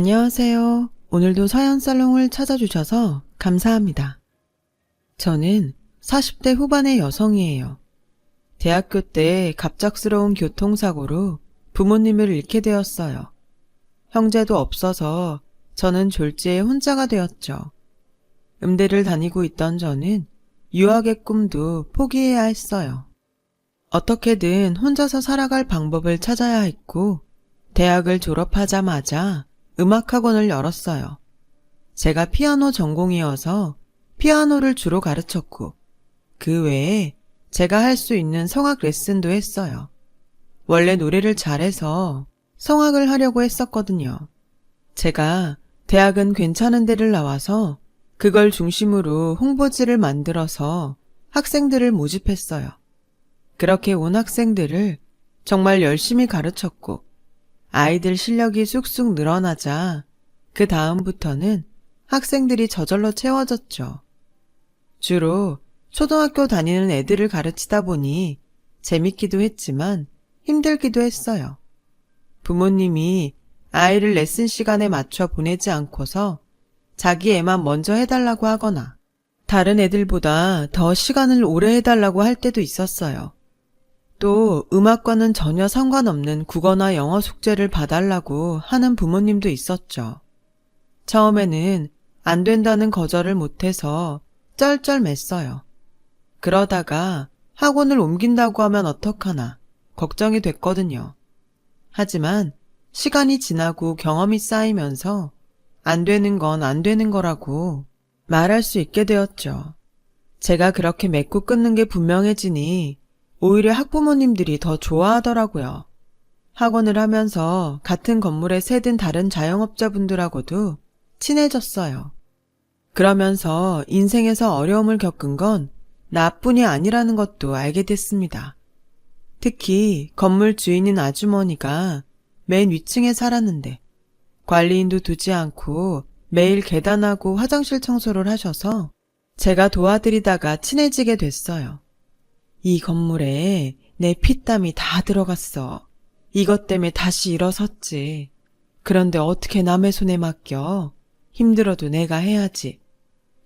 안녕하세요. 오늘도 서연살롱을 찾아주셔서 감사합니다. 저는 40대 후반의 여성이에요. 대학교 때 갑작스러운 교통사고로 부모님을 잃게 되었어요. 형제도 없어서 저는 졸지에 혼자가 되었죠. 음대를 다니고 있던 저는 유학의 꿈도 포기해야 했어요. 어떻게든 혼자서 살아갈 방법을 찾아야 했고, 대학을 졸업하자마자 음악학원을 열었어요. 제가 피아노 전공이어서 피아노를 주로 가르쳤고, 그 외에 제가 할 수 있는 성악 레슨도 했어요. 원래 노래를 잘해서 성악을 하려고 했었거든요. 제가 대학은 괜찮은 데를 나와서 그걸 중심으로 홍보지를 만들어서 학생들을 모집했어요. 그렇게 온 학생들을 정말 열심히 가르쳤고, 아이들 실력이 쑥쑥 늘어나자 그 다음부터는 학생들이 저절로 채워졌죠. 주로 초등학교 다니는 애들을 가르치다 보니 재밌기도 했지만 힘들기도 했어요. 부모님이 아이를 레슨 시간에 맞춰 보내지 않고서 자기 애만 먼저 해달라고 하거나 다른 애들보다 더 시간을 오래 해달라고 할 때도 있었어요. 또 음악과는 전혀 상관없는 국어나 영어 숙제를 봐달라고 하는 부모님도 있었죠. 처음에는 안 된다는 거절을 못해서 쩔쩔맸어요. 그러다가 학원을 옮긴다고 하면 어떡하나 걱정이 됐거든요. 하지만 시간이 지나고 경험이 쌓이면서 안 되는 건 안 되는 거라고 말할 수 있게 되었죠. 제가 그렇게 맺고 끊는 게 분명해지니 오히려 학부모님들이 더 좋아하더라고요. 학원을 하면서 같은 건물에 새든 다른 자영업자분들하고도 친해졌어요. 그러면서 인생에서 어려움을 겪은 건 나뿐이 아니라는 것도 알게 됐습니다. 특히 건물 주인인 아주머니가 맨 위층에 살았는데 관리인도 두지 않고 매일 계단하고 화장실 청소를 하셔서 제가 도와드리다가 친해지게 됐어요. 이 건물에 내 피땀이 다 들어갔어. 이것 때문에 다시 일어섰지. 그런데 어떻게 남의 손에 맡겨? 힘들어도 내가 해야지.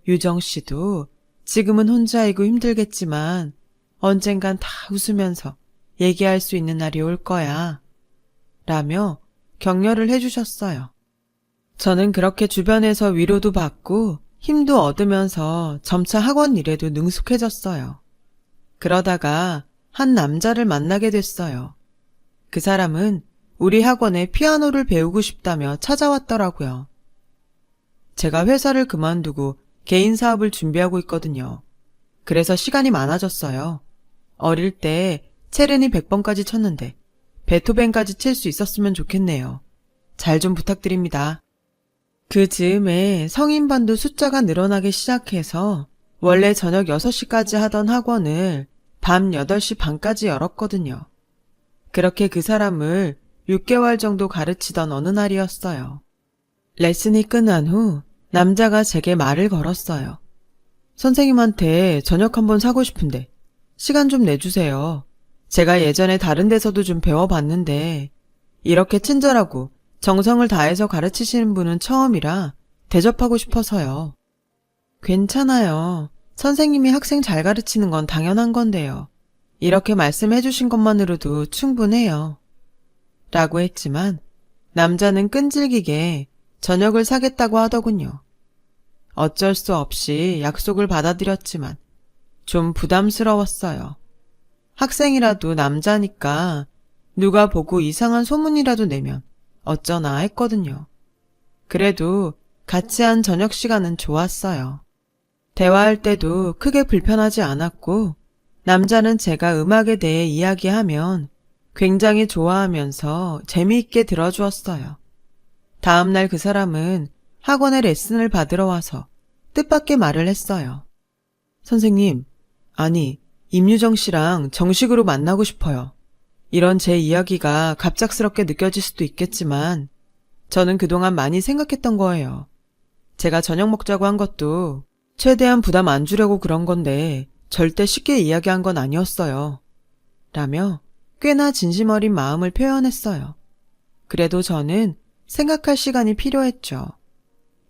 유정 씨도 지금은 혼자이고 힘들겠지만 언젠간 다 웃으면서 얘기할 수 있는 날이 올 거야. 라며 격려를 해주셨어요. 저는 그렇게 주변에서 위로도 받고 힘도 얻으면서 점차 학원 일에도 능숙해졌어요. 그러다가 한 남자를 만나게 됐어요. 그 사람은 우리 학원에 피아노를 배우고 싶다며 찾아왔더라고요. 제가 회사를 그만두고 개인 사업을 준비하고 있거든요. 그래서 시간이 많아졌어요. 어릴 때 체르니 100번까지 쳤는데 베토벤까지 칠 수 있었으면 좋겠네요. 잘 좀 부탁드립니다. 그 즈음에 성인반도 숫자가 늘어나기 시작해서 원래 저녁 6시까지 하던 학원을 밤 8시 반까지 열었거든요. 그렇게 그 사람을 6개월 정도 가르치던 어느 날이었어요. 레슨이 끝난 후 남자가 제게 말을 걸었어요. 선생님한테 저녁 한번 사고 싶은데 시간 좀 내주세요. 제가 예전에 다른 데서도 좀 배워봤는데 이렇게 친절하고 정성을 다해서 가르치시는 분은 처음이라 대접하고 싶어서요. 괜찮아요. 선생님이 학생 잘 가르치는 건 당연한 건데요. 이렇게 말씀해 주신 것만으로도 충분해요. 라고 했지만 남자는 끈질기게 저녁을 사겠다고 하더군요. 어쩔 수 없이 약속을 받아들였지만 좀 부담스러웠어요. 학생이라도 남자니까 누가 보고 이상한 소문이라도 내면 어쩌나 했거든요. 그래도 같이 한 저녁 시간은 좋았어요. 대화할 때도 크게 불편하지 않았고 남자는 제가 음악에 대해 이야기하면 굉장히 좋아하면서 재미있게 들어주었어요. 다음날 그 사람은 학원에 레슨을 받으러 와서 뜻밖의 말을 했어요. 선생님, 아니 임유정 씨랑 정식으로 만나고 싶어요. 이런 제 이야기가 갑작스럽게 느껴질 수도 있겠지만 저는 그동안 많이 생각했던 거예요. 제가 저녁 먹자고 한 것도 최대한 부담 안 주려고 그런 건데 절대 쉽게 이야기한 건 아니었어요. 라며 꽤나 진심 어린 마음을 표현했어요. 그래도 저는 생각할 시간이 필요했죠.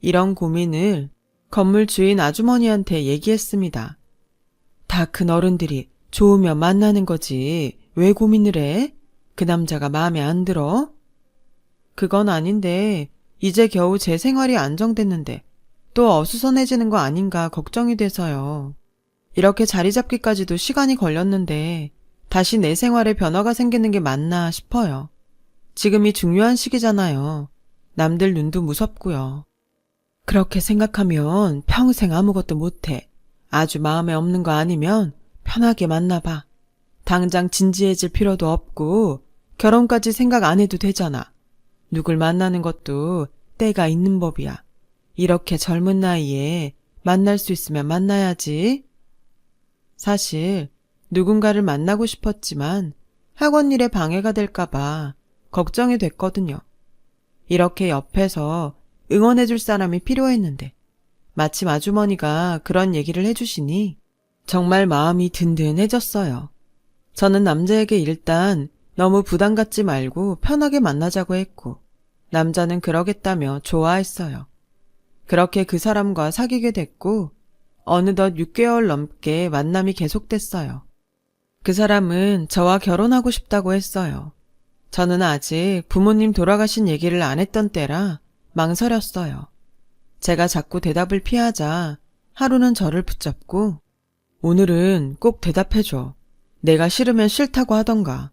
이런 고민을 건물 주인 아주머니한테 얘기했습니다. 다 큰 어른들이 좋으면 만나는 거지 왜 고민을 해? 그 남자가 마음에 안 들어? 그건 아닌데 이제 겨우 제 생활이 안정됐는데 또 어수선해지는 거 아닌가 걱정이 돼서요. 이렇게 자리 잡기까지도 시간이 걸렸는데 다시 내 생활에 변화가 생기는 게 맞나 싶어요. 지금이 중요한 시기잖아요. 남들 눈도 무섭고요. 그렇게 생각하면 평생 아무것도 못해. 아주 마음에 없는 거 아니면 편하게 만나봐. 당장 진지해질 필요도 없고 결혼까지 생각 안 해도 되잖아. 누굴 만나는 것도 때가 있는 법이야. 이렇게 젊은 나이에 만날 수 있으면 만나야지. 사실 누군가를 만나고 싶었지만 학원 일에 방해가 될까봐 걱정이 됐거든요. 이렇게 옆에서 응원해줄 사람이 필요했는데 마침 아주머니가 그런 얘기를 해주시니 정말 마음이 든든해졌어요. 저는 남자에게 일단 너무 부담 갖지 말고 편하게 만나자고 했고 남자는 그러겠다며 좋아했어요. 그렇게 그 사람과 사귀게 됐고 어느덧 6개월 넘게 만남이 계속됐어요. 그 사람은 저와 결혼하고 싶다고 했어요. 저는 아직 부모님 돌아가신 얘기를 안 했던 때라 망설였어요. 제가 자꾸 대답을 피하자 하루는 저를 붙잡고 오늘은 꼭 대답해줘. 내가 싫으면 싫다고 하던가.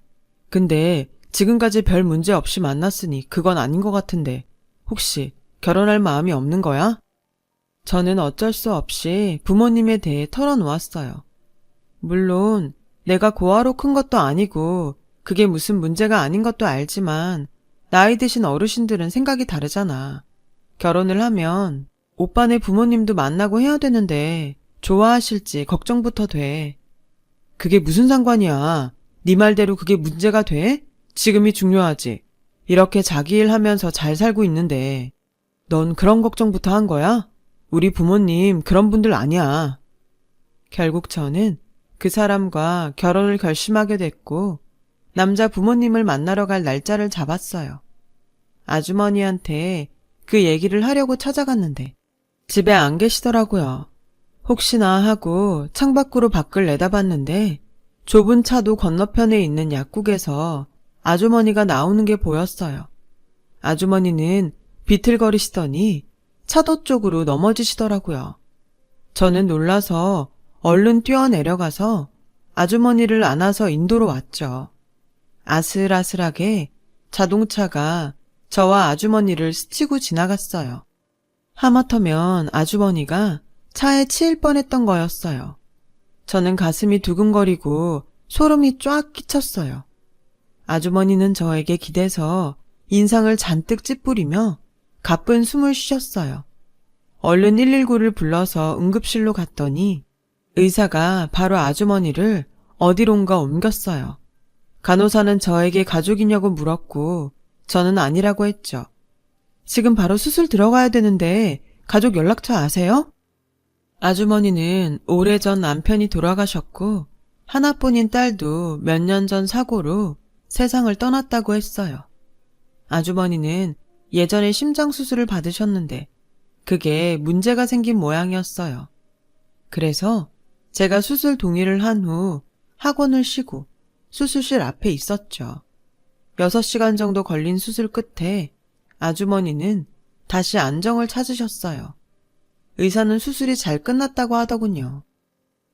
근데 지금까지 별 문제 없이 만났으니 그건 아닌 것 같은데 혹시 결혼할 마음이 없는 거야? 저는 어쩔 수 없이 부모님에 대해 털어놓았어요. 물론 내가 고아로 큰 것도 아니고 그게 무슨 문제가 아닌 것도 알지만 나이 드신 어르신들은 생각이 다르잖아. 결혼을 하면 오빠네 부모님도 만나고 해야 되는데 좋아하실지 걱정부터 돼. 그게 무슨 상관이야. 네 말대로 그게 문제가 돼? 지금이 중요하지. 이렇게 자기 일 하면서 잘 살고 있는데 넌 그런 걱정부터 한 거야? 우리 부모님 그런 분들 아니야. 결국 저는 그 사람과 결혼을 결심하게 됐고 남자 부모님을 만나러 갈 날짜를 잡았어요. 아주머니한테 그 얘기를 하려고 찾아갔는데 집에 안 계시더라고요. 혹시나 하고 창밖으로 밖을 내다봤는데 좁은 차도 건너편에 있는 약국에서 아주머니가 나오는 게 보였어요. 아주머니는 비틀거리시더니 차도 쪽으로 넘어지시더라고요. 저는 놀라서 얼른 뛰어내려가서 아주머니를 안아서 인도로 왔죠. 아슬아슬하게 자동차가 저와 아주머니를 스치고 지나갔어요. 하마터면 아주머니가 차에 치일 뻔했던 거였어요. 저는 가슴이 두근거리고 소름이 쫙 끼쳤어요. 아주머니는 저에게 기대서 인상을 잔뜩 찌푸리며 가쁜 숨을 쉬셨어요. 얼른 119를 불러서 응급실로 갔더니 의사가 바로 아주머니를 어디론가 옮겼어요. 간호사는 저에게 가족이냐고 물었고 저는 아니라고 했죠. 지금 바로 수술 들어가야 되는데 가족 연락처 아세요? 아주머니는 오래전 남편이 돌아가셨고 하나뿐인 딸도 몇 년 전 사고로 세상을 떠났다고 했어요. 아주머니는 예전에 심장수술을 받으셨는데 그게 문제가 생긴 모양이었어요. 그래서 제가 수술 동의를 한 후 학원을 쉬고 수술실 앞에 있었죠. 6시간 정도 걸린 수술 끝에 아주머니는 다시 안정을 찾으셨어요. 의사는 수술이 잘 끝났다고 하더군요.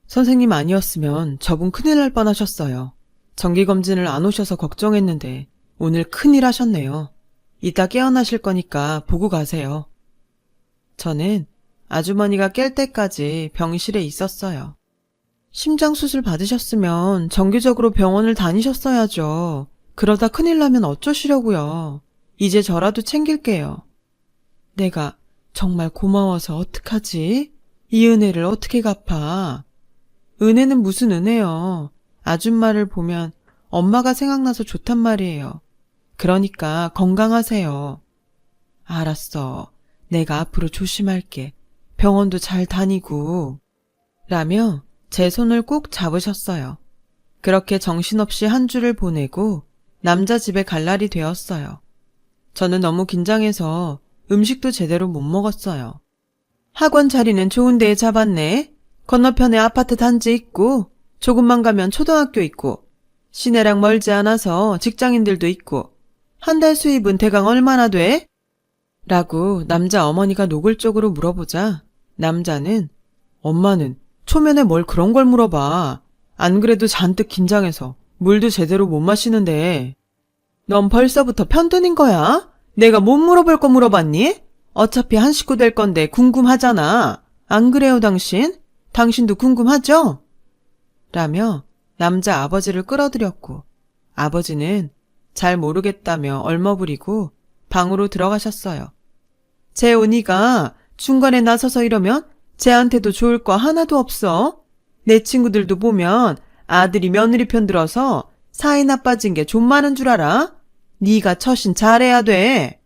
선생님 아니었으면 저분 큰일 날 뻔하셨어요. 정기검진을 안 오셔서 걱정했는데 오늘 큰일 하셨네요. 이따 깨어나실 거니까 보고 가세요. 저는 아주머니가 깰 때까지 병실에 있었어요. 심장수술 받으셨으면 정기적으로 병원을 다니셨어야죠. 그러다 큰일 나면 어쩌시려고요. 이제 저라도 챙길게요. 내가 정말 고마워서 어떡하지? 이 은혜를 어떻게 갚아? 은혜는 무슨 은혜요. 아줌마를 보면 엄마가 생각나서 좋단 말이에요. 그러니까 건강하세요. 알았어. 내가 앞으로 조심할게. 병원도 잘 다니고. 라며 제 손을 꼭 잡으셨어요. 그렇게 정신없이 한 주를 보내고 남자 집에 갈 날이 되었어요. 저는 너무 긴장해서 음식도 제대로 못 먹었어요. 학원 자리는 좋은 데에 잡았네. 건너편에 아파트 단지 있고 조금만 가면 초등학교 있고 시내랑 멀지 않아서 직장인들도 있고 한 달 수입은 대강 얼마나 돼? 라고 남자 어머니가 노골적으로 물어보자 남자는 엄마는 초면에 뭘 그런 걸 물어봐. 안 그래도 잔뜩 긴장해서 물도 제대로 못 마시는데. 넌 벌써부터 편드는 거야? 내가 못 물어볼 거 물어봤니? 어차피 한 식구 될 건데 궁금하잖아. 안 그래요, 당신? 당신도 궁금하죠? 라며 남자 아버지를 끌어들였고 아버지는 잘 모르겠다며 얼머부리고 방으로 들어가셨어요. 제 언니가 중간에 나서서 이러면 쟤한테도 좋을 거 하나도 없어. 내 친구들도 보면 아들이 며느리 편 들어서 사이 나빠진 게 좀 많은 줄 알아? 네가 처신 잘해야 돼.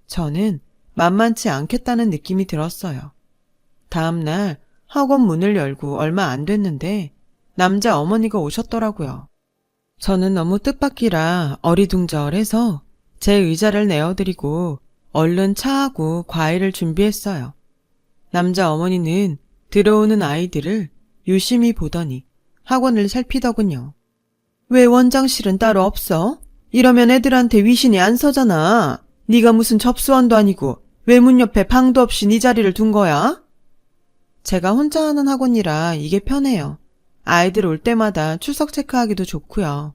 저는 만만치 않겠다는 느낌이 들었어요. 다음 날 학원 문을 열고 얼마 안 됐는데 남자 어머니가 오셨더라고요. 저는 너무 뜻밖이라 어리둥절해서 제 의자를 내어드리고 얼른 차하고 과일을 준비했어요. 남자 어머니는 들어오는 아이들을 유심히 보더니 학원을 살피더군요. 왜 원장실은 따로 없어? 이러면 애들한테 위신이 안 서잖아. 네가 무슨 접수원도 아니고 왜 문 옆에 방도 없이 네 자리를 둔 거야? 제가 혼자 하는 학원이라 이게 편해요. 아이들 올 때마다 출석 체크하기도 좋고요.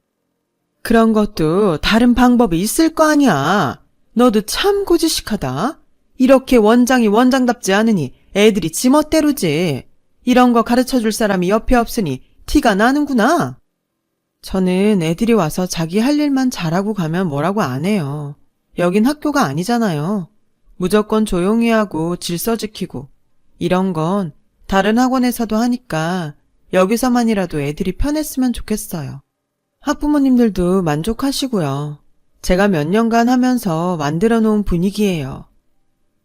그런 것도 다른 방법이 있을 거 아니야. 너도 참 고지식하다. 이렇게 원장이 원장답지 않으니 애들이 지멋대로지. 이런 거 가르쳐줄 사람이 옆에 없으니 티가 나는구나. 저는 애들이 와서 자기 할 일만 잘하고 가면 뭐라고 안 해요. 여긴 학교가 아니잖아요. 무조건 조용히 하고 질서 지키고 이런 건 다른 학원에서도 하니까 여기서만이라도 애들이 편했으면 좋겠어요. 학부모님들도 만족하시고요. 제가 몇 년간 하면서 만들어 놓은 분위기예요.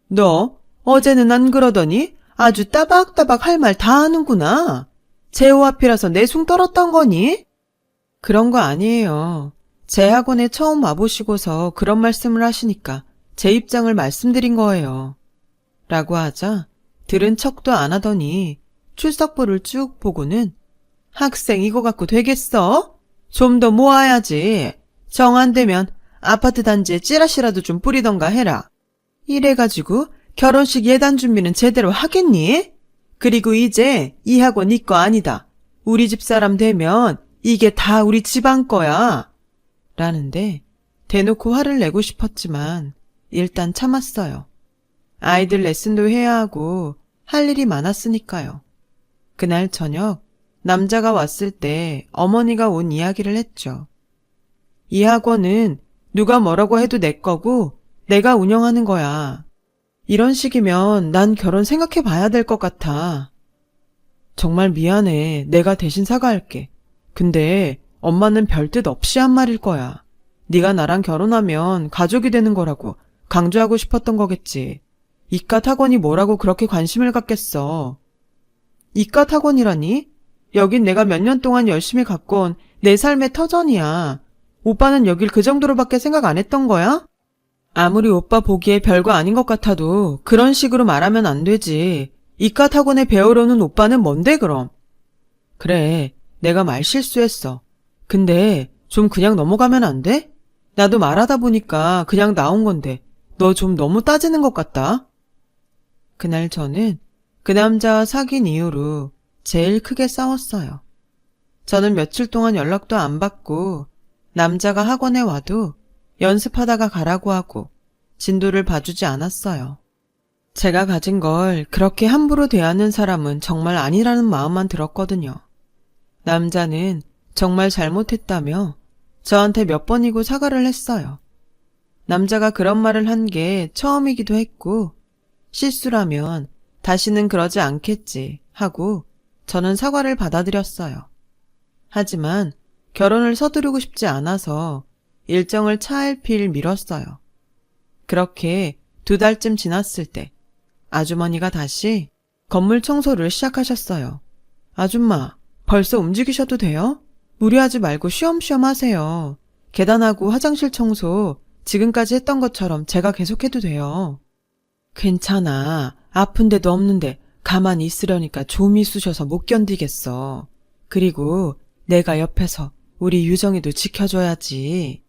너 어제는 안 그러더니 아주 따박따박 할 말 다 하는구나. 제호 앞이라서 내숭 떨었던 거니? 그런 거 아니에요. 제 학원에 처음 와보시고서 그런 말씀을 하시니까 제 입장을 말씀드린 거예요. 라고 하자 들은 척도 안 하더니 출석부를 쭉 보고는 학생 이거 갖고 되겠어? 좀 더 모아야지. 정 안 되면 아파트 단지에 찌라시라도 좀 뿌리던가 해라. 이래가지고 결혼식 예단 준비는 제대로 하겠니? 그리고 이제 이 학원 네 거 아니다. 우리 집 사람 되면 이게 다 우리 집안 거야. 라는데 대놓고 화를 내고 싶었지만 일단 참았어요. 아이들 레슨도 해야 하고 할 일이 많았으니까요. 그날 저녁 남자가 왔을 때 어머니가 온 이야기를 했죠. 이 학원은 누가 뭐라고 해도 내 거고 내가 운영하는 거야. 이런 식이면 난 결혼 생각해 봐야 될 것 같아. 정말 미안해. 내가 대신 사과할게. 근데 엄마는 별뜻 없이 한 말일 거야. 네가 나랑 결혼하면 가족이 되는 거라고 강조하고 싶었던 거겠지. 이깟 학원이 뭐라고 그렇게 관심을 갖겠어. 이깟 학원이라니? 여긴 내가 몇 년 동안 열심히 갖고 온 내 삶의 터전이야. 오빠는 여길 그 정도로밖에 생각 안 했던 거야? 아무리 오빠 보기에 별거 아닌 것 같아도 그런 식으로 말하면 안 되지. 이깟 학원에 배우러는 오빠는 뭔데 그럼? 그래, 내가 말 실수했어. 근데 좀 그냥 넘어가면 안 돼? 나도 말하다 보니까 그냥 나온 건데 너 좀 너무 따지는 것 같다. 그날 저는 그 남자와 사귄 이후로 제일 크게 싸웠어요. 저는 며칠 동안 연락도 안 받고 남자가 학원에 와도 연습하다가 가라고 하고 진도를 봐주지 않았어요. 제가 가진 걸 그렇게 함부로 대하는 사람은 정말 아니라는 마음만 들었거든요. 남자는 정말 잘못했다며 저한테 몇 번이고 사과를 했어요. 남자가 그런 말을 한 게 처음이기도 했고 실수라면 다시는 그러지 않겠지 하고 저는 사과를 받아들였어요. 하지만 결혼을 서두르고 싶지 않아서 일정을 차일피일 미뤘어요. 그렇게 2달쯤 지났을 때 아주머니가 다시 건물 청소를 시작하셨어요. 아줌마, 벌써 움직이셔도 돼요? 무리하지 말고 쉬엄쉬엄 하세요. 계단하고 화장실 청소 지금까지 했던 것처럼 제가 계속해도 돼요. 괜찮아. 아픈 데도 없는데 가만히 있으려니까 좀이 쑤셔서 못 견디겠어. 그리고 내가 옆에서 우리 유정이도 지켜줘야지.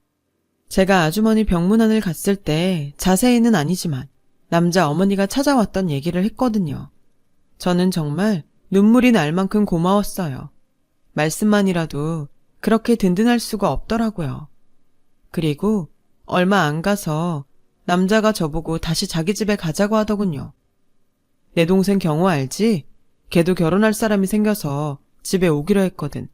제가 아주머니 병문안을 갔을 때 자세히는 아니지만 남자 어머니가 찾아왔던 얘기를 했거든요. 저는 정말 눈물이 날 만큼 고마웠어요. 말씀만이라도 그렇게 든든할 수가 없더라고요. 그리고 얼마 안 가서 남자가 저보고 다시 자기 집에 가자고 하더군요. 내 동생 경호 알지? 걔도 결혼할 사람이 생겨서 집에 오기로 했거든.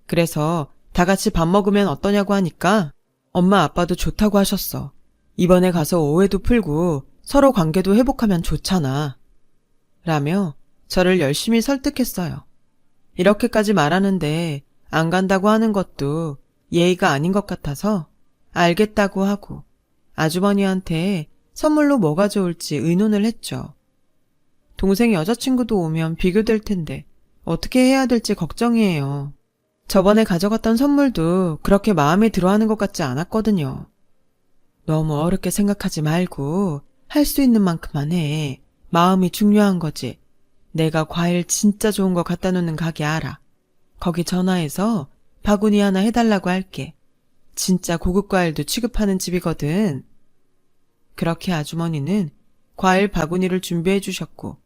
그래서 다 같이 밥 먹으면 어떠냐고 하니까 엄마 아빠도 좋다고 하셨어. 이번에 가서 오해도 풀고 서로 관계도 회복하면 좋잖아. 라며 저를 열심히 설득했어요. 이렇게까지 말하는데 안 간다고 하는 것도 예의가 아닌 것 같아서 알겠다고 하고 아주머니한테 선물로 뭐가 좋을지 의논을 했죠. 동생 여자친구도 오면 비교될 텐데 어떻게 해야 될지 걱정이에요. 저번에 가져갔던 선물도 그렇게 마음에 들어하는 것 같지 않았거든요. 너무 어렵게 생각하지 말고 할 수 있는 만큼만 해. 마음이 중요한 거지. 내가 과일 진짜 좋은 거 갖다 놓는 가게 알아. 거기 전화해서 바구니 하나 해달라고 할게. 진짜 고급 과일도 취급하는 집이거든. 그렇게 아주머니는 과일 바구니를 준비해 주셨고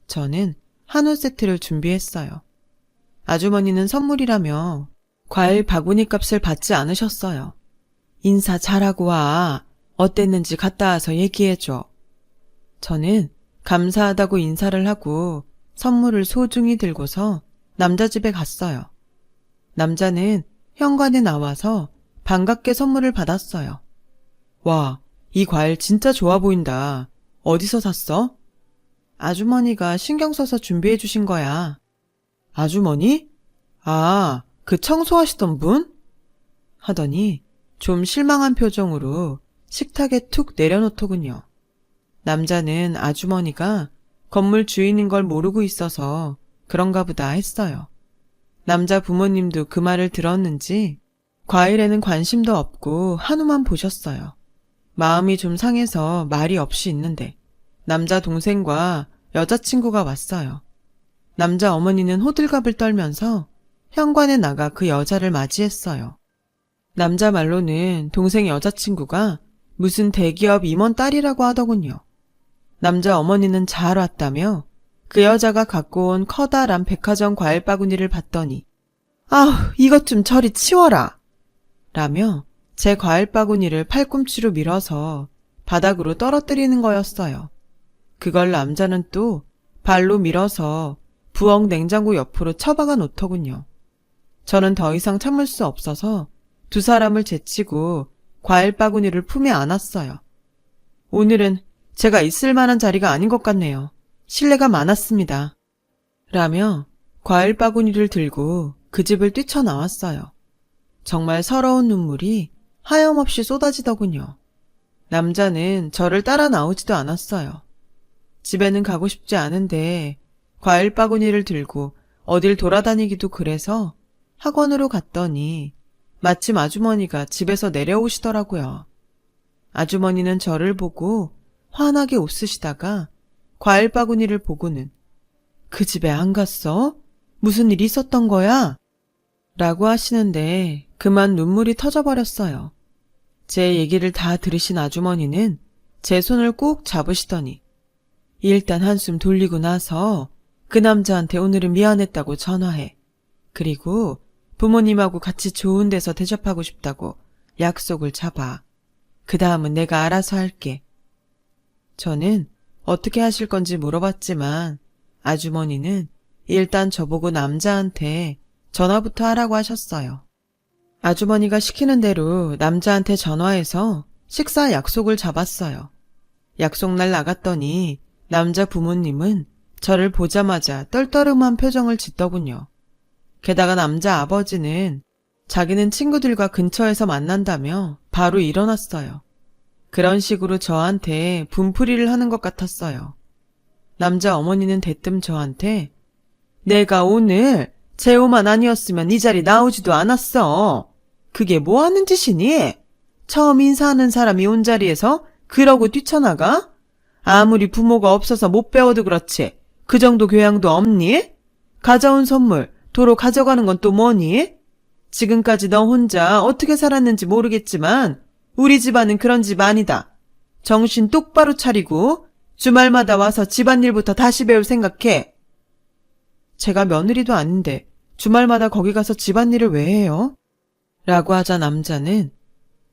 저는 한우 세트를 준비했어요. 아주머니는 선물이라며 과일 바구니 값을 받지 않으셨어요. 인사 잘하고 와. 어땠는지 갔다 와서 얘기해줘. 저는 감사하다고 인사를 하고 선물을 소중히 들고서 남자 집에 갔어요. 남자는 현관에 나와서 반갑게 선물을 받았어요. 와, 이 과일 진짜 좋아 보인다. 어디서 샀어? 아주머니가 신경 써서 준비해 주신 거야. 아주머니? 아, 그 청소하시던 분? 하더니 좀 실망한 표정으로 식탁에 툭 내려놓더군요. 남자는 아주머니가 건물 주인인 걸 모르고 있어서 그런가 보다 했어요. 남자 부모님도 그 말을 들었는지 과일에는 관심도 없고 한우만 보셨어요. 마음이 좀 상해서 말이 없이 있는데 남자 동생과 여자친구가 왔어요. 남자 어머니는 호들갑을 떨면서 현관에 나가 그 여자를 맞이했어요. 남자 말로는 동생 여자친구가 무슨 대기업 임원 딸이라고 하더군요. 남자 어머니는 잘 왔다며 그 여자가 갖고 온 커다란 백화점 과일 바구니를 봤더니 아우, 이것 좀 저리 치워라! 라며 제 과일 바구니를 팔꿈치로 밀어서 바닥으로 떨어뜨리는 거였어요. 그걸 남자는 또 발로 밀어서 부엌 냉장고 옆으로 처박아 놓더군요. 저는 더 이상 참을 수 없어서 두 사람을 제치고 과일 바구니를 품에 안았어요. 오늘은 제가 있을 만한 자리가 아닌 것 같네요. 실례가 많았습니다. 라며 과일 바구니를 들고 그 집을 뛰쳐나왔어요. 정말 서러운 눈물이 하염없이 쏟아지더군요. 남자는 저를 따라 나오지도 않았어요. 집에는 가고 싶지 않은데 과일 바구니를 들고 어딜 돌아다니기도 그래서 학원으로 갔더니 마침 아주머니가 집에서 내려오시더라고요. 아주머니는 저를 보고 환하게 웃으시다가 과일 바구니를 보고는 그 집에 안 갔어? 무슨 일 있었던 거야? 라고 하시는데 그만 눈물이 터져버렸어요. 제 얘기를 다 들으신 아주머니는 제 손을 꼭 잡으시더니 일단 한숨 돌리고 나서 그 남자한테 오늘은 미안했다고 전화해. 그리고 부모님하고 같이 좋은 데서 대접하고 싶다고 약속을 잡아. 그 다음은 내가 알아서 할게. 저는 어떻게 하실 건지 물어봤지만 아주머니는 일단 저보고 남자한테 전화부터 하라고 하셨어요. 아주머니가 시키는 대로 남자한테 전화해서 식사 약속을 잡았어요. 약속날 나갔더니 남자 부모님은 저를 보자마자 떨떠름한 표정을 짓더군요. 게다가 남자 아버지는 자기는 친구들과 근처에서 만난다며 바로 일어났어요. 그런 식으로 저한테 분풀이를 하는 것 같았어요. 남자 어머니는 대뜸 저한테 내가 오늘 재호만 아니었으면 이 자리 나오지도 않았어. 그게 뭐 하는 짓이니? 처음 인사하는 사람이 온 자리에서 그러고 뛰쳐나가? 아무리 부모가 없어서 못 배워도 그렇지. 그 정도 교양도 없니? 가져온 선물 도로 가져가는 건 또 뭐니? 지금까지 너 혼자 어떻게 살았는지 모르겠지만 우리 집안은 그런 집 아니다. 정신 똑바로 차리고 주말마다 와서 집안일부터 다시 배울 생각해. 제가 며느리도 아닌데 주말마다 거기 가서 집안일을 왜 해요? 라고 하자 남자는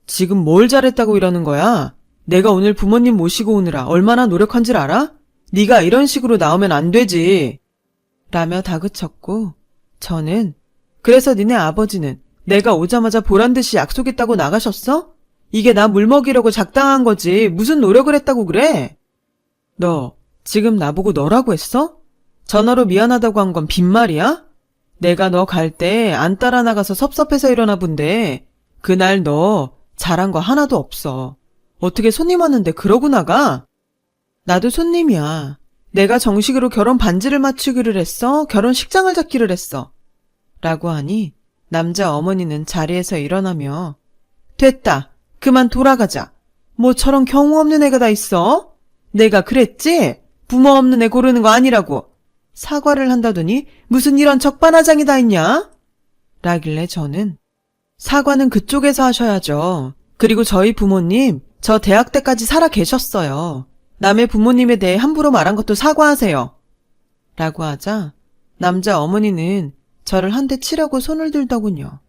지금 뭘 잘했다고 이러는 거야? 내가 오늘 부모님 모시고 오느라 얼마나 노력한 줄 알아? 네가 이런 식으로 나오면 안 되지. 라며 다그쳤고 저는 그래서 니네 아버지는 내가 오자마자 보란듯이 약속했다고 나가셨어? 이게 나 물먹이려고 작당한 거지 무슨 노력을 했다고 그래? 너 지금 나보고 너라고 했어? 전화로 미안하다고 한 건 빈말이야? 내가 너 갈 때 안 따라 나가서 섭섭해서 이러나 본데 그날 너 잘한 거 하나도 없어. 어떻게 손님 왔는데 그러고 나가? 나도 손님이야. 내가 정식으로 결혼 반지를 맞추기를 했어? 결혼식장을 잡기를 했어? 라고 하니 남자 어머니는 자리에서 일어나며 됐다. 그만 돌아가자. 뭐 저런 경우 없는 애가 다 있어? 내가 그랬지? 부모 없는 애 고르는 거 아니라고. 사과를 한다더니 무슨 이런 적반하장이 다 있냐? 라길래 저는 사과는 그쪽에서 하셔야죠. 그리고 저희 부모님 저 대학 때까지 살아 계셨어요. 남의 부모님에 대해 함부로 말한 것도 사과하세요. 라고 하자 남자 어머니는 저를 한 대 치려고 손을 들더군요.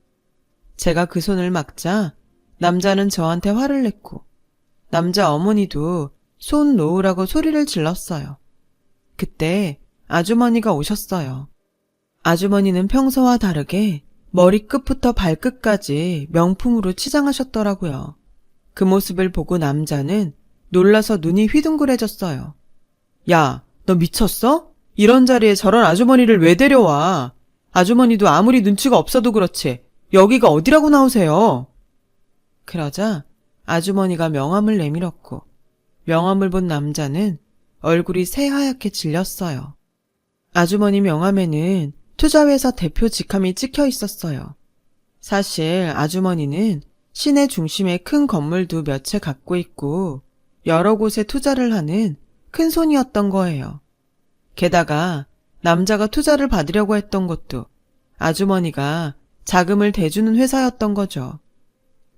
제가 그 손을 막자 남자는 저한테 화를 냈고 남자 어머니도 손 놓으라고 소리를 질렀어요. 그때 아주머니가 오셨어요. 아주머니는 평소와 다르게 머리끝부터 발끝까지 명품으로 치장하셨더라고요. 그 모습을 보고 남자는 놀라서 눈이 휘둥그레졌어요. 야, 너 미쳤어? 이런 자리에 저런 아주머니를 왜 데려와? 아주머니도 아무리 눈치가 없어도 그렇지. 여기가 어디라고 나오세요? 그러자 아주머니가 명함을 내밀었고 명함을 본 남자는 얼굴이 새하얗게 질렸어요. 아주머니 명함에는 투자회사 대표 직함이 찍혀 있었어요. 사실 아주머니는 시내 중심에 큰 건물도 몇 채 갖고 있고 여러 곳에 투자를 하는 큰 손이었던 거예요. 게다가 남자가 투자를 받으려고 했던 것도 아주머니가 자금을 대주는 회사였던 거죠.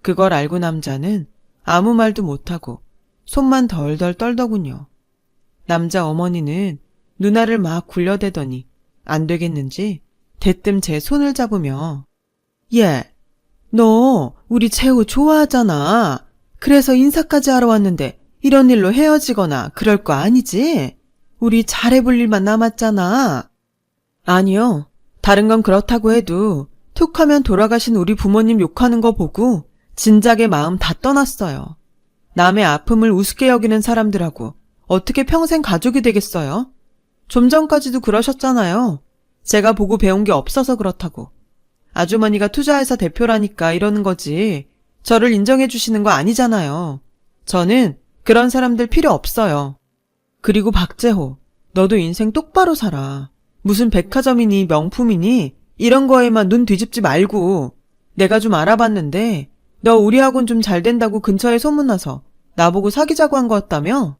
그걸 알고 남자는 아무 말도 못하고 손만 덜덜 떨더군요. 남자 어머니는 누나를 막 굴려대더니 안 되겠는지 대뜸 제 손을 잡으며 얘, 너 우리 재호 좋아하잖아. 그래서 인사까지 하러 왔는데 이런 일로 헤어지거나 그럴 거 아니지? 우리 잘해볼 일만 남았잖아. 아니요. 다른 건 그렇다고 해도 툭 하면 돌아가신 우리 부모님 욕하는 거 보고 진작에 마음 다 떠났어요. 남의 아픔을 우습게 여기는 사람들하고 어떻게 평생 가족이 되겠어요? 좀 전까지도 그러셨잖아요. 제가 보고 배운 게 없어서 그렇다고. 아주머니가 투자회사 대표라니까 이러는 거지. 저를 인정해 주시는 거 아니잖아요. 저는 그런 사람들 필요 없어요. 그리고 박재호, 너도 인생 똑바로 살아. 무슨 백화점이니 명품이니 이런 거에만 눈 뒤집지 말고. 내가 좀 알아봤는데 너 우리 학원 좀 잘 된다고 근처에 소문나서 나보고 사귀자고 한 거였다며?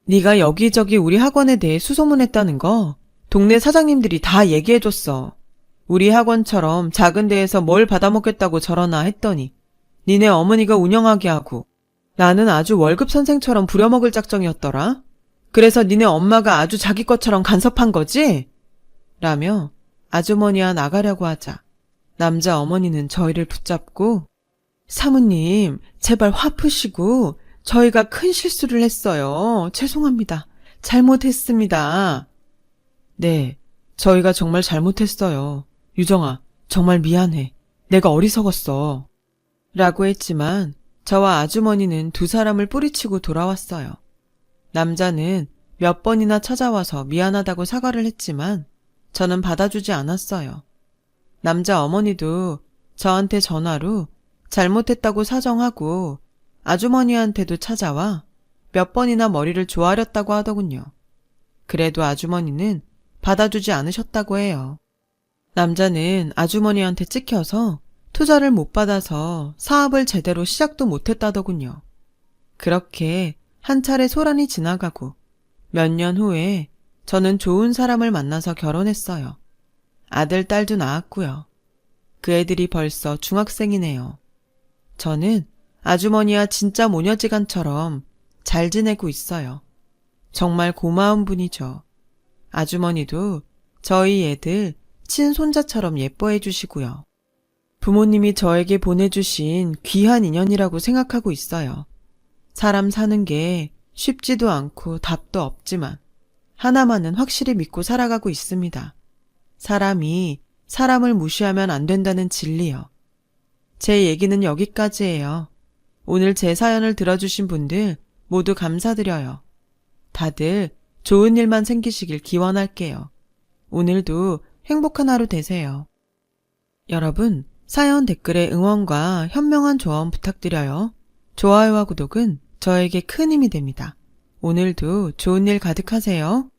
네가 여기저기 우리 학원에 대해 수소문했다는 거 동네 사장님들이 다 얘기해줬어. 우리 학원처럼 작은 데에서 뭘 받아먹겠다고 저러나 했더니 니네 어머니가 운영하게 하고 나는 아주 월급 선생처럼 부려먹을 작정이었더라. 그래서 니네 엄마가 아주 자기 것처럼 간섭한 거지? 라며 아주머니와 나가려고 하자 남자 어머니는 저희를 붙잡고 사모님 제발 화 푸시고 저희가 큰 실수를 했어요. 죄송합니다. 잘못했습니다. 네, 저희가 정말 잘못했어요. 유정아, 정말 미안해. 내가 어리석었어. 라고 했지만 저와 아주머니는 두 사람을 뿌리치고 돌아왔어요. 남자는 몇 번이나 찾아와서 미안하다고 사과를 했지만 저는 받아주지 않았어요. 남자 어머니도 저한테 전화로 잘못했다고 사정하고 아주머니한테도 찾아와 몇 번이나 머리를 조아렸다고 하더군요. 그래도 아주머니는 받아주지 않으셨다고 해요. 남자는 아주머니한테 찍혀서 투자를 못 받아서 사업을 제대로 시작도 못했다더군요. 그렇게 한 차례 소란이 지나가고 몇 년 후에 저는 좋은 사람을 만나서 결혼했어요. 아들, 딸도 낳았고요. 그 애들이 벌써 중학생이네요. 저는 아주머니와 진짜 모녀지간처럼 잘 지내고 있어요. 정말 고마운 분이죠. 아주머니도 저희 애들 친손자처럼 예뻐해 주시고요. 부모님이 저에게 보내주신 귀한 인연이라고 생각하고 있어요. 사람 사는 게 쉽지도 않고 답도 없지만 하나만은 확실히 믿고 살아가고 있습니다. 사람이 사람을 무시하면 안 된다는 진리요. 제 얘기는 여기까지예요. 오늘 제 사연을 들어주신 분들 모두 감사드려요. 다들 좋은 일만 생기시길 기원할게요. 오늘도 행복한 하루 되세요. 여러분, 사연 댓글에 응원과 현명한 조언 부탁드려요. 좋아요와 구독은 저에게 큰 힘이 됩니다. 오늘도 좋은 일 가득하세요.